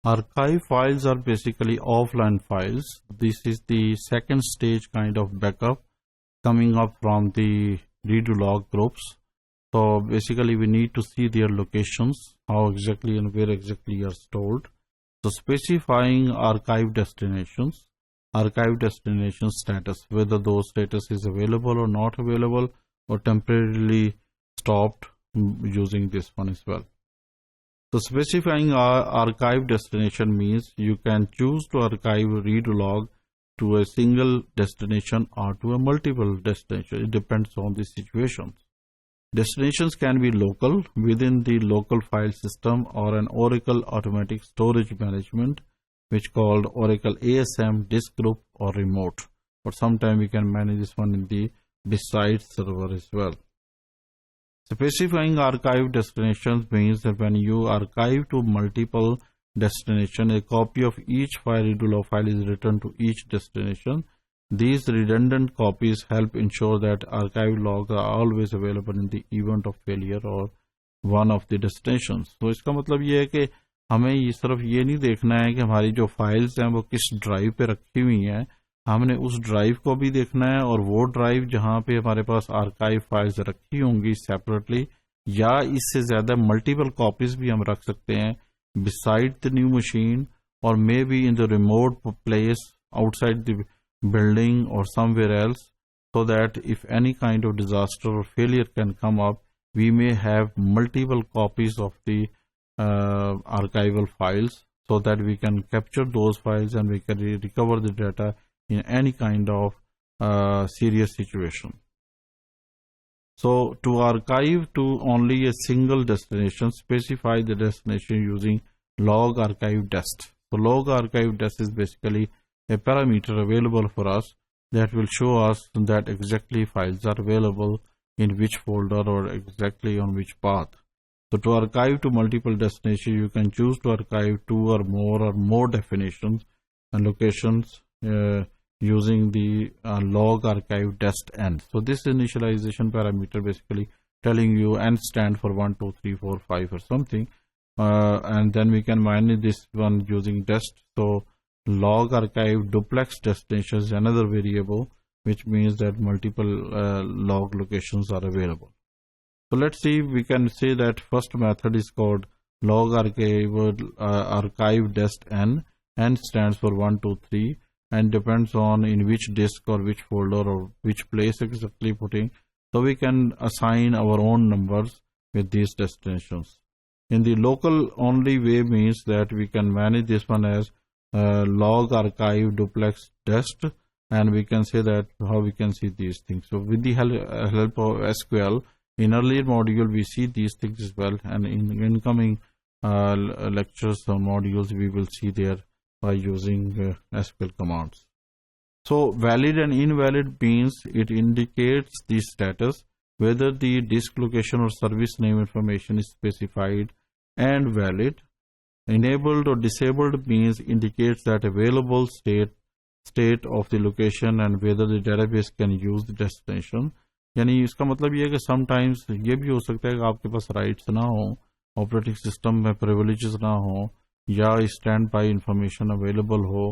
Archive files are basically offline files. This is the second stage kind of backup coming up from the redo log groups. So basically we need to see their locations, how exactly and where exactly are stored. So specifying archive destination status, whether those status is available or not available or temporarily stopped using this one as well. So specifying our archive destination means you can choose to archive redo log to a single destination or to a multiple destination. It depends on the situation. Destinations can be local within the local file system or an Oracle automatic storage management, which called Oracle ASM, disk group or remote. But sometimes we can manage this one in the beside server as well. Specifying archive destinations means that when you archive to multiple destinations, a copy of each redo log file is returned to each destination. These redundant copies help ensure that archive logs are always available in the event of failure or one of the destinations. तो इसका मतलब ये है कि हमें ये सिर्फ ये नहीं देखना है कि हमारी जो फाइल्स हैं वो किस ड्राइव पे रखी हुई हैं, हमने उस ड्राइव को भी देखना है और वो ड्राइव जहां पे हमारे पास आर्काइव फाइल्स रखी होंगी सेपरेटली या इससे ज्यादा मल्टीपल कॉपीज भी हम रख सकते हैं beside the new machine or maybe in the remote place outside the building or somewhere else, so that if any kind of disaster or failure can come up, we may have multiple copies of the archival files so that we can capture those files and we can recover the data in any kind of serious situation. So to archive to only a single destination, specify the destination using log archive dest. So log archive dest is basically a parameter available for us that will show us that exactly files are available in which folder or exactly on which path. So to archive to multiple destinations, you can choose to archive two or more definitions and locations using the log archive dest end. So this initialization parameter basically telling you n stand for 1, 2, 3, 4, 5 or something, and then we can manage this one using dest. So log archive duplex destination is another variable, which means that multiple log locations are available. So let's see, we can say that first method is called log archive dest n. N stands for 1, 2, 3 and depends on in which disk or which folder or which place exactly putting. So we can assign our own numbers with these destinations. In the local only way means that we can manage this one as log archive duplex dest, and we can say that how we can see these things. So with the help of SQL, in earlier module we see these things as well, and in incoming lectures or modules we will see there by using SQL commands. So valid and invalid means it indicates the status whether the disk location or service name information is specified and valid. Enabled or disabled means indicates that available state of the location and whether the database can use the destination. यानी इसका मतलब ये है कि sometimes ये भी हो सकता है कि आपके पास rights ना हो, ऑपरेटिंग सिस्टम में privileges ना हो या स्टैंड बाय इंफॉर्मेशन अवेलेबल हो,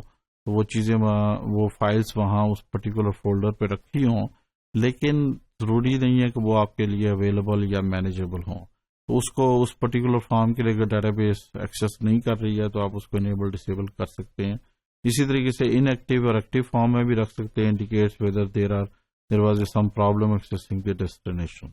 तो वो चीज़ें वो फाइल्स वहाँ उस पर्टिकुलर फोल्डर पे रखी हों, लेकिन ज़रूरी नहीं है कि वो आपके लिए अवेलेबल या मैनेजेबल हों. तो उसको उस पर्टिकुलर फॉर्म के लिए अगर डेटाबेस एक्सेस नहीं कर रही है तो आप उसको इनेबल डिसेबल कर सकते हैं. इसी तरीके से इनएक्टिव और एक्टिव फॉर्म में भी रख सकते हैं, indicates whether there was some problem accessing the destination.